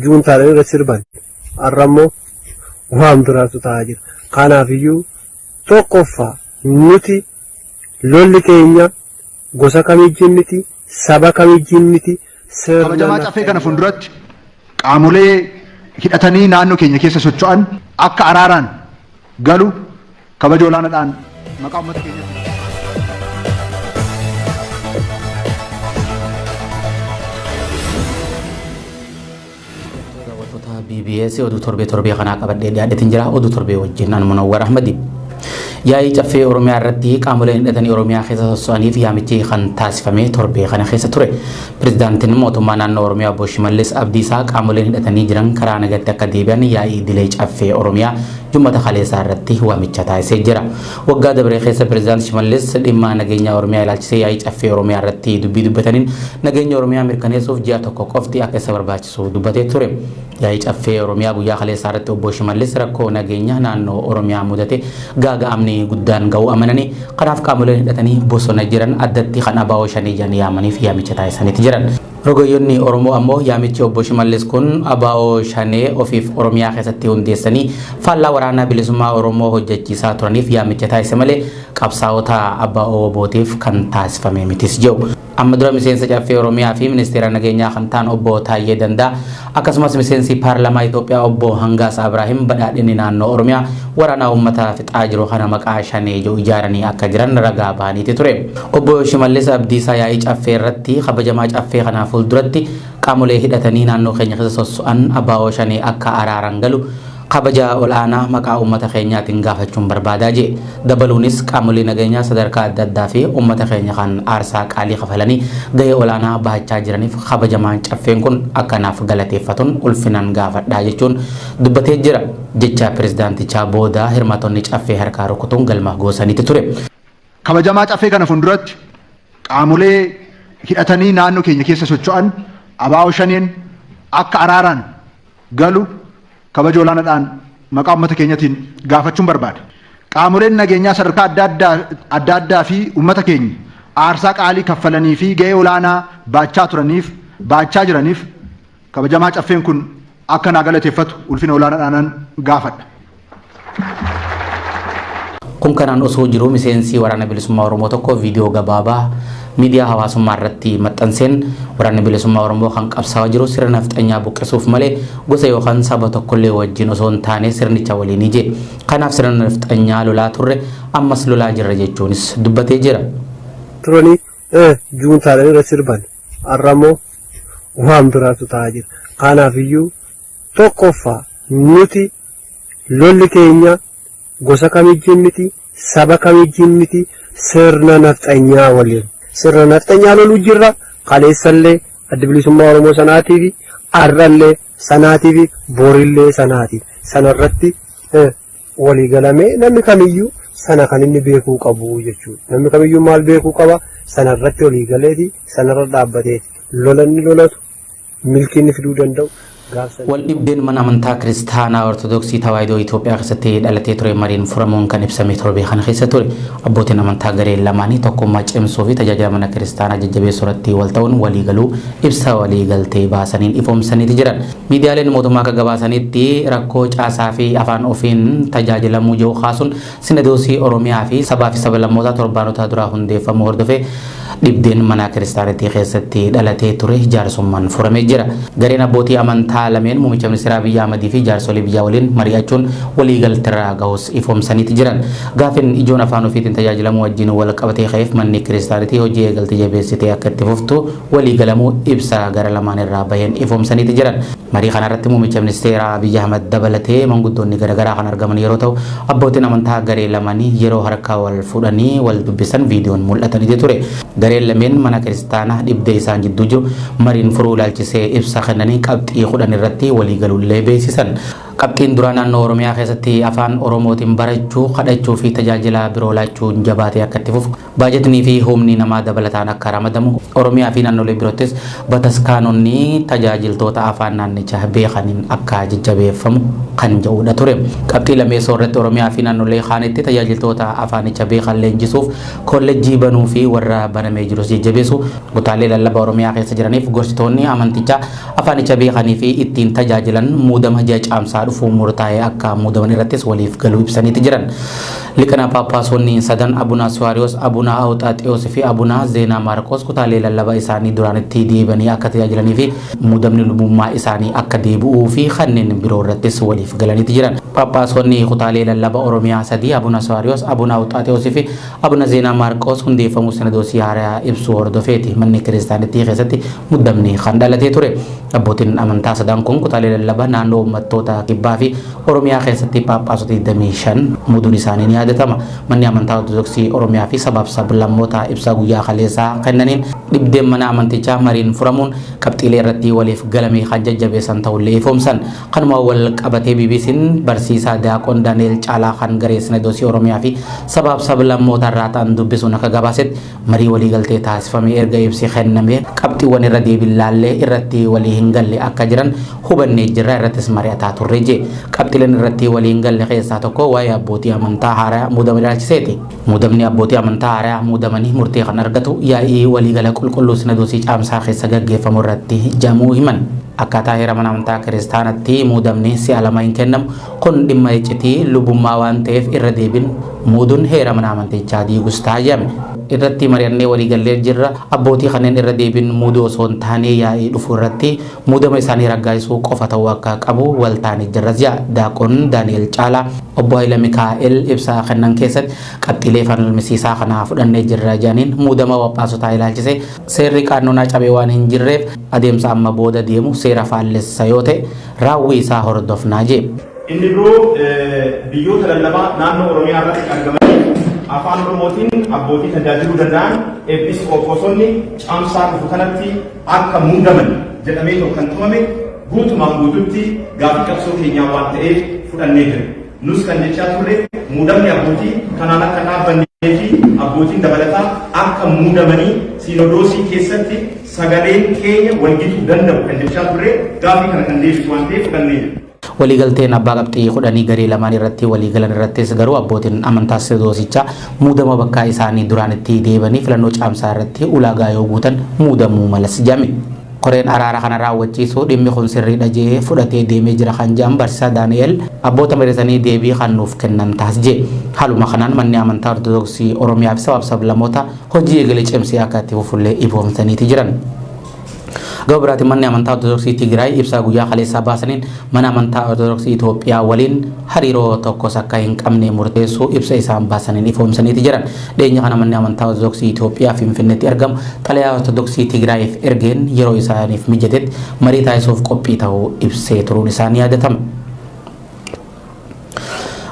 juuntaalee irra sirban arrammoo waan biraatu ta'aa jira. Kanaafiyyuu tokkoffaa nuti lolli keenya gosa kamijjiin miti, saba kamijjiin miti. Kabajamaa caffee kana fuulduratti qaamolee hidhatanii naannoo keenya keessa socho'an akka araaraan galu kabaja olaanaadhaan maqaa uummata keenyatti. BBS oduu torbee kanaa qabadhee dhiyaadheetiin jira. Oduu torbee wajjin an Munawwar Ahmadi. Yaa'ii caffee Oromiyaa irratti qaamoleen hidhatanii Oromiyaa keessa socho'aniif yaamichi kan taasifame torbee kana keessa ture. Pirezidaantiin mootummaa naannoo Oromiyaa Obbo Shimallis Abdiisaa qaamoleen hidhatanii jiran karaa nagaatti akka deebi'an yaa'ii idilee caffee Oromiyaa Jummata kaleessaa irratti waamicha taasisee jira. Waggaa dabree keessa pirezidaantii Shimallis dhimma nageenya Oromiyaa ilaalchisee yaa'ii caffee Oromiyaa irratti dubbii dubbataniin nageenya Oromiyaa mirkaneessuuf ji'a tokko qofti akka isa barbaachisu dubbatee ture. Yaa'ii caffee Oromiyaa guyyaa kaleessaa irratti Obbo Shimallis rakkoo nageenya naannoo Oromiyaa mudate gaaga'amni guddaan ga'uu amananii kanaaf qaamoleen hidhatanii bosona jiran addatti kan abaa'oo shanii jan yaamaniif yaamicha taasisaniiti jiran. Rogoyyoonni Oromoo ammoo yaamichi Obbo Shimallis kun abaa'oo shanee ofiif Oromiyaa keessatti hundeessanii faallaa waraanaa bilisummaa Oromoo hojjechiisaa turaniif yaamicha taasise malee qabsaa'ota abaa'oo bootiif kan taasifame mitis jedhu. Amma dura miseensa caffee Oromiyaa fi ministeera nageenyaa kan ta'an Obbo Taayyee Dandaa akkasumas miseensi paarlamaa Itoophiyaa Obbo Hangaasa Ibraahim badhaadhinni naannoo Oromiyaa waraana uummata fixaa jiru kana maqaa shanee jedhu ijaaranii akka jiran ragaa bahaniiti ture. Obbo Shimallis Abdiisaa yaa'ii caffee irratti kabajamaa caffee kanaa fuulduratti qaamolee hidhatanii naannoo keenya keessa sosso'an abaa'oo shanee akka araaran galu kabaja olaanaa maqaa uummata keenyaatiin gaafachuun barbaadaa jee. Dabaluunis qaamolee nageenyaa sadarkaa adda addaa fi uummata keenya kan aarsaa qaalii kafalanii gahee olaanaa bahachaa jiraniif kabajamaan caffeen kun akkanaaf galateeffatuun ulfinaan gaafadhaa jechuun dubbatee jira. Jecha pirezidaantichaa booda hirmaatonni caffee harkaa rukutuun galma goosaniiti ture. Kabajamaa caffee kana fuulduratti qaamolee hidhatanii naannoo keenya keessa socho'an abaa'oo shaneen akka araaraan galu kabaja olaanaadhaan maqaa uummata keenyaatiin gaafachuun barbaada. Qaamoleen nageenyaa sadarkaa adda addaa fi uummata keenya aarsaa qaalii kaffalanii fi gahee olaanaa baachaa jiraniif kabajamaa caffeen kun akka naa galateeffatu ulfina olaanaadhaan gaafadha. Kun kanaan osoo jiru miseensi waraana bilisummaa Oromoo tokko viidiyoo gabaabaa miidiyaa hawaasummaa irratti maxxanseen waraanni bilisummaa Oromoo kan qabsaa'aa jiru sirna nafxanyaa buqqisuuf malee gosa yookaan saba tokkollee wajjin osoo hin taane sirnicha waliin ije. Kanaaf sirna nafxanyaa lolaa turre ammas lolaa jirra jechuunis dubbatee jira. Turanii juuntaalee irra sirban arrammoo waan biraatu ta'aa jira. Kanaafiyyuu tokkoffaa nuti lolli keenya gosa kamijjiin miti, saba kamijjiin miti, sirna nafxanyaa waliin. Sirna nafxanyaa loluu jirra kaleessallee adda bilisummaa Oromoo sanaatii fi arrallee sanaatii fi borillee sanaatii. Sanarratti walii galamee namni kamiyyuu sana kan inni beekuu qabu jechuudha. Namni kamiyyuu maal beekuu qaba? Sanarratti walii galeeti sanarra dhaabbateeti. Lolanni lolatu milkiin fiduu danda'u. Waldhibdeen mana amantaa kiristaanaa ortodoksii tawaahidoo Itoophiyaa keessatti dhalatee ture mariin furamuun kan ibsame torbee kana keessa ture. Abbootiin amantaa gareen lamaanii tokkummaa cimsuu fi tajaajila mana kiristaanaa jajjabeessuu irratti wal ta'uun waliigaluu ibsa waliigaltee baasaniin ifoomsaniiti jiran. Miidiyaaleen mootummaa akka gabaasanitti rakkoo caasaa fi afaan ofiin tajaajilamuu jiru kaasuun sinadoosii Oromiyaa fi sabaa fi sab-lammoota torbaanota duraa hundeeffamuu hordofee dhibdeen mana kiristaanatii keessatti dhalatee ture jaarsummaan furamee jira. Gareen abbootii amantaa lameen muummicha ministeeraa Abiyyi Ahmedii fi jaarsolii biyyaa waliin mari'achuun waliigalteerra gahus ifoomsaniiti jiran. Gaaffiin ijoon afaan ofiitiin tajaajilamuu wajjin wal qabatee ka'eef manni kiristaanatii hojii eegaltee jabeessitee akka itti fuftu waliigalamuu ibsa gara lamaan irraa baheen ifoomsaniiti jiran. Marii kanarratti muummicha ministeeraa Abiyyi Ahmed dabalatee manguddoonni garaagaraa kan argaman yeroo ta'u abbootiin amantaa garee lamaanii yeroo harka wal fuudhanii wal dubbisan viidiyoon mul'atanii ture. Gareen lameen mana kiristaanaa dhibdee isaan jidduu jiru mariin furuu ilaalchisee ibsa kennanii qabxii 10 irratti waliigalullee beeksisan. qabxiin duraa naannoo Oromiyaa keessatti afaan Oromootiin barachuu, kadhachuu fi tajaajila biroo laachuun jabaatee akka itti fufu baajetnii fi humni namaa dabalataan akka ramadamu Oromiyaa fi naannolee biroottis bataskaanonni tajaajiltoota afaan naannichaa beekaniin akka jajjabeeffamu kan jedhudha ture. Qabxii lammeessoo irratti Oromiyaa fi naannolee kaanitti tajaajiltoota afaanicha beekan leenjisuuf kolleejjii banuu fi warra banamee jirus jajjabeessu kutaalee lallabaa Oromiyaa keessa jiraniif gorsitoonni amantichaa afaanicha beekanii fi ittiin tajaajilan muudama ji'a caamsaa dhufu murtaa'ee akka muudaman irrattis waliif galuu ibsaniiti jiran. Liqana Paappaasonni sadan Abuna Suwaariyoos, Abuna Awuxaaxiyoos fi Abuna Zeenaa Maarqos kutaalee lallabaa isaanii duraanitti deebanii akka tajaajilanii fi muudamni lubummaa isaanii akka deebi'uu fi kanneen biroo irrattis waliif galaniiti jiran. Paappaasonni kutaalee lallabaa Oromiyaa sadii Abuna Suwaariyoos, Abuna Awuxaaxiyoos fi Abuna Zeenaa Maarqos hundeeffamuu sinadoosii haaraa ibsu hordofeeti manni kiristaanittii keessatti muudamni kan dhalatee ture. Abbootiin amantaa sadan kun kutaalee lallabaa naannoo uummattoota kibbaa fi Oromiyaa keessatti Paappaasota 25 muuduun isaanii ni yaadatama. Manni amantaa Ortodoksii Oromiyaa fi sabaaf sablammoota ibsa guyyaa kaleessaa kennaniin dhibdeen mana amantichaa mariin furamuun qabxiilee irratti waliif galame kan jajjabeessan ta'ullee ifoomsan. Kanuma wal qabatee BBC'n barsiisaa Daaqoon Daani'el Caalaa kan garee sinadoosii Oromiyaa fi sabaaf sablammoota irraa ta'an dubbisuun akka gabaasetti marii waliigaltee taasifamee erga ibsi kenname qabxiiwwan irra deebilaallee irratti walii hin galle akka jiran hubannee jirra irrattis mari'ataa turre jee. Qabxiileen irratti walii hin galle keessaa tokko waa'ee abbootii amantaa haaraa muudama ilaalchiseeti. Muudamni abbootii amantaa haaraa muudamanii murtee kan argatu yaa'ii waliigala qulqulluu sinadoosii caamsaa keessa gaggeeffamu irratti jamuu himan. Akkaataa heera mana amantaa kiristaanatti muudamni si'a lama hin kennamu kun dhimma iccitii lubummaa waan ta'eef irra deebiin muuduun heera mana amantichaa diigus taajame. Irratti mari'annee waliigallee jirra. Abbootii kanneen irra deebiin muuduu osoo hin taane yaa'ii dhufu irratti muudama isaanii raggaasisuu qofa ta'uu akka qabu waltaanii jirras jedha Daaqoon Daani'el Caalaa. Obbo Hayila Mikaa'el ibsa kennan keessatti qabxiilee falmisiisaa kana fudhannee jirra jedhaniin muudama Phaaphaasota ilaalchise seerri qaannoonaa cabee waan hin jirreef adeemsa amma booda deemu seera faallessa yoo ta'e raawwii isaa hordofnaa jee. Inni biroo biyyoota lallabaa naannoo Oromiyaa irratti argaman afaan Oromootiin abbootii tajaajiluu danda'an episkooposonni caamsaa dhufu kanatti akka muudaman jedhamee kan tumame guutumaan guututti gaaffii qabsoo keenyaa waan ta'eef fudhannee jira. Nus kan jechaa turre muudamni abbootii kanaan akka dhaabbannee fi abbootiin dabalataa akka muudamanii siinodoosii keessatti sagaleen keenya walgituu danda'u kan jechaa turre gaaffii kana kan deebisu waan ta'eef fudhannee jira. Waliigalteen abbaa qabxii kudhanii garee lamaan irratti waliigalan irrattis garuu abbootiin amantaa sinadoosichaa muudama bakka isaanii duraanitti deebanii filannoo caamsaa irratti ulaagaa yoo guutan muudamuu malas jame. Koreen araara kana raawwachiisuu dhimmi kun sirriidha jee fudhatee deemee jira kan jedhan barsiisaa Daani'el abboota mariisanii deebii kan nuuf kennan taasise. Haaluma kanaan manni amantaa Ortodoksii Oromiyaa fi sabaaf sablammoota hojii eegalee cimsee akka itti fufullee ifoomsaniiti jiran. Gama biraatiin manni amantaa Ortodoksii Tigraay ibsa guyyaa kaleessaa baasaniin mana amantaa Ortodoksii Itoophiyaa waliin hariiroo tokkos akka hin qabne murteessuu ibsa isaan baasaniin ifoomsaniiti jiran. Dhiyeenya kana manni amantaa Ortodoksii Itoophiyaa Finfinneetti argamu xalayaa Ortodoksii Tigraayiif ergeen yeroo isaaniif mijatetti marii taasisuuf qophii ta'uu ibsee turuun isaanii yaadatama.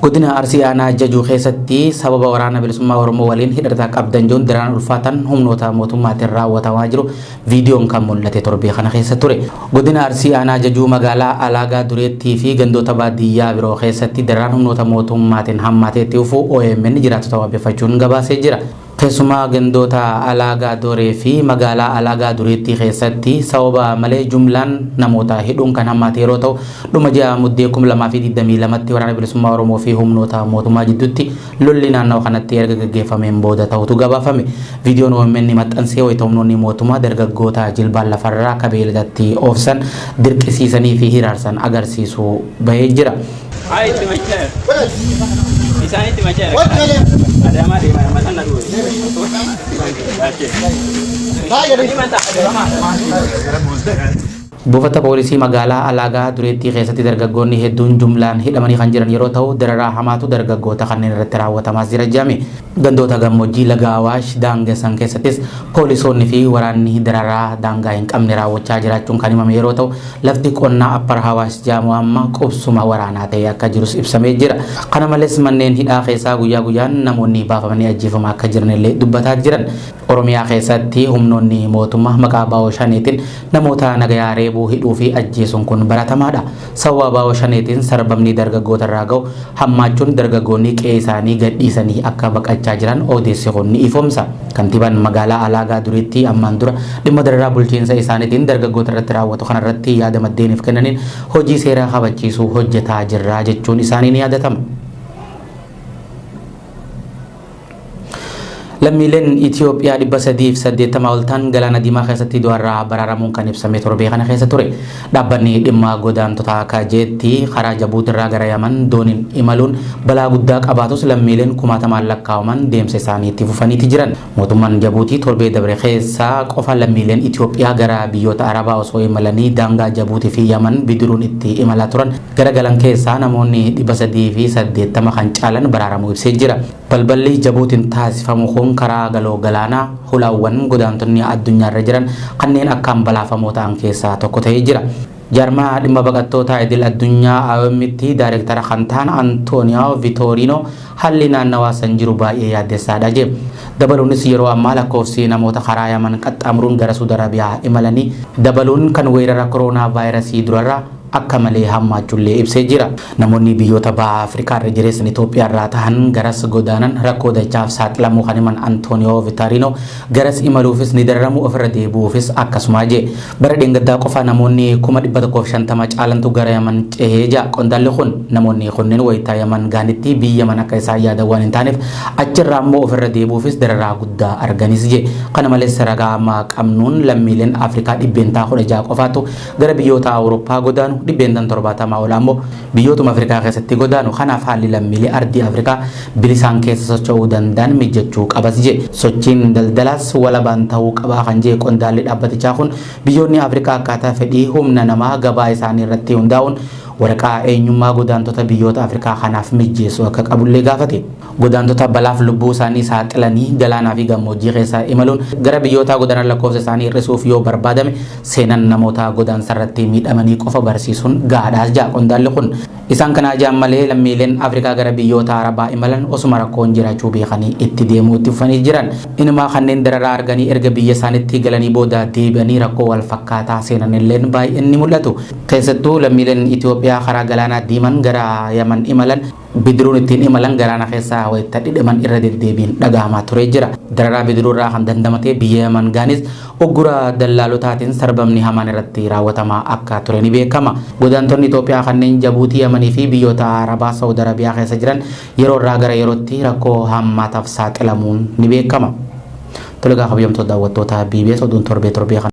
Godina Arsii aanaa Jajuu keessatti sababa waraana bilisummaa Oromoo waliin hidhata qabdan joon daraan ulfaatan humnoota mootummaatiin raawwatamaa jiru viidiyoon kan mul'ate torbee kana keessa ture. Godina Arsii aanaa Jajuu magaalaa Alaagaa Dureettii fi gandoota baadiyyaa biroo keessatti daraan humnoota mootummaatiin hammaateetti dhufuu OMN jiraattota waabeffachuun gabaasee jira. Keessumaa gandoota Alaagaa Doree fi magaalaa Alaagaa Dureettii keessatti sababa malee jumlaan namoota hidhuun kan hammaate yeroo ta'u dhuma ji'a muddee 2022tti waraana bilisummaa Oromoo fi humnoota mootummaa jidduutti lolli naannoo kanatti erga gaggeeffameen booda ta'utu gabaafame. Viidiyoon OMN maxxansee wayita humnoonni mootummaa dargaggoota jilbaan lafarraa qabeelatti oofsan dirqisiisanii fi hiraarsan agarsiisuu bahee jira. Isaanitti machaa Adamaa deemaa mataan na dhuwe. Buufata poolisii magaalaa Alaagaa Dureettii keessatti dargaggoonni hedduun jumlaan hidhamanii kan jiran yeroo ta'u dararaa hamaatu dargaggoota kanneen irratti raawwatamaa jira jedhame. Gandoota gammoojjii laga Awaash daangessan keessattis poolisoonni fi waraanni dararaa daangaa hin qabne raawwachaa jiraachuun kan himame yeroo ta'u lafti qonnaa Appar Awaash jedhamu amma qubsuma waraanaa ta'ee akka jirus ibsamee jira. Kana malees manneen hidhaa keessaa guyyaa guyyaan namoonni baafamanii ajjeefamaa akka jiranillee dubbataa jiran. Oromiyaa keessatti humnoonni mootummaa maqaa baa'oo shaniitiin namoota nagayaa reebuu hidhuu fi ajjeesuun kun baratamaadha. Sababa baawoo shaneetiin sarbamni dargaggoota irraa ga'u hammaachuun dargaggoonni qe'ee isaanii gadhiisanii akka baqachaa jiran odeessi kun ni ifoomsa. Kantiibaan magaalaa Alaagaa Duriitti ammaan dura dhimma dararaa bulchiinsa isaaniitiin dargaggoota irratti raawwatu kanarratti yaada maddeeniif kennaniin hojii seeraa kabachiisuu hojjetaa jirra jechuun isaanii ni yaadatama. Lammiileen Itoophiyaa 380 ol ta'an galaana diimaa keessatti du'arraa baraaramuun kan ibsame torbee kana keessa ture. Dhaabbanni dhimma godaantotaa Kaajeetti karaa Jabuutirraa gara Yaman dooniin imaluun balaa guddaa qabaatus lammiileen kumaatamaan lakkaa'aman deemsa isaanii itti fufaniiti jiran. Mootummaan Jabuutii torbee dabre keessa qofa lammiileen Itoophiyaa gara biyyoota Arabaa osoo imalanii daangaa Jabuutii fi Yaman bidiruun itti imalaa turan garagalan keessaa namoonni 380 kan caalan baraaramuu ibsee jira. Balballi Jabuutiin taasifamu kun karaa galoo galaanaa hulaawwan godaantonni addunyaarra jiran kanneen akkaan balaafamoo ta'an keessaa tokko ta'ee jira. Jaarmaa dhimma baqattoota idil addunyaa IOM'tti daayireektara kan ta'an Antonio Vitorino haalli naannawaa san jiru baay'ee yaaddessaadha jedhe. Dabaluunis yeroo ammaa lakkoofsi namoota karaa Yaman qaxxaamuruun gara Suudi Arabiyaa imalanii dabaluun kan weerara kooroonaa vaayirasii durarraa akka malee hammaachuullee ibsee jira. Namoonni biyyoota baha Afrikaa irra jireessan Itoophiyaa irraa ta'an garas godaanan rakkoo dachaaf saaxilamuu kan himan Antonio Vitorino garas imaluufis ni dararamu ofirra deebi'uufis akkasuma jedhe. Bara dheengaddaa qofa namoonni 150 caalantu gara Yaman cehee jira. Qondaalli kun namoonni kunneen wayitaa Yaman gaanitti biyya Yaman akka isaan yaadan waan hin taaneef achirraa immoo ofirra deebi'uufis dararaa guddaa arganis jedhe. Kana malees ragaa amma qabnuun lammiileen Afrikaa 16 qofaatu gara biyyoota Awurooppaa godaanu dhibbentan 70 ol ammoo biyyootuma Afrikaa keessatti godaanu. Kanaaf haalli lammiilee ardii Afrikaa bilisaan keessa socho'uu danda'an mijachuu qabas jedhe. Sochiin daldalaas walabaan ta'uu qaba kan jedhe qondaalli dhaabbatichaa kun biyyoonni Afrikaa akkaataa fedhii humna namaa gabaa isaanii irratti hundaa'uun waraqaa eenyummaa godaantota biyyoota Afrikaa kanaaf mijeessu akka qabullee gaafate. Godaantota balaaf lubbuu isaanii saaxilanii galaanaa fi gammoojjii keessa imaluun gara biyyoota godaanan lakkoofsa isaanii hir'isuuf yoo barbaadame seenan namoota godaansa irratti miidhamanii qofa barsiisuun gaadhaas jedha qondaalli kun. Isaan kanaa jaan malee lammiileen Afrikaa gara biyyoota Arabaa imalan osuma rakkoon jiraachuu beekanii itti deemuu itti fufanii jiran. Inumaa kanneen dararaa arganii erga biyya isaaniitti galanii booda deebi'anii rakkoo wal fakkaataa seenan illeen baay'een ni mul'atu. Keessattuu lammiileen Itoophiyaa karaa galaanaa diiman gara Yaman imalan bidiruun ittiin imalan galaana keessaa wayita dhidhiman irra deddeebiin dhagahamaa ture jira. Dararaa bidiruurraa kan dandamatee biyya Yaman gaanis oggura dallaalotaatiin sarbamni hamaan irratti raawwatamaa akka ture ni beekama. Godaantonni Itoophiyaa kanneen Jabuutii, Yamanii fi biyyoota Arabaa Saudi Arabiyaa keessa jiran yeroo irraa gara yerootti rakkoo hammaataaf saaxilamuun ni beekama. Tole kabajamtoota daawwattoota BBS oduun torbee kan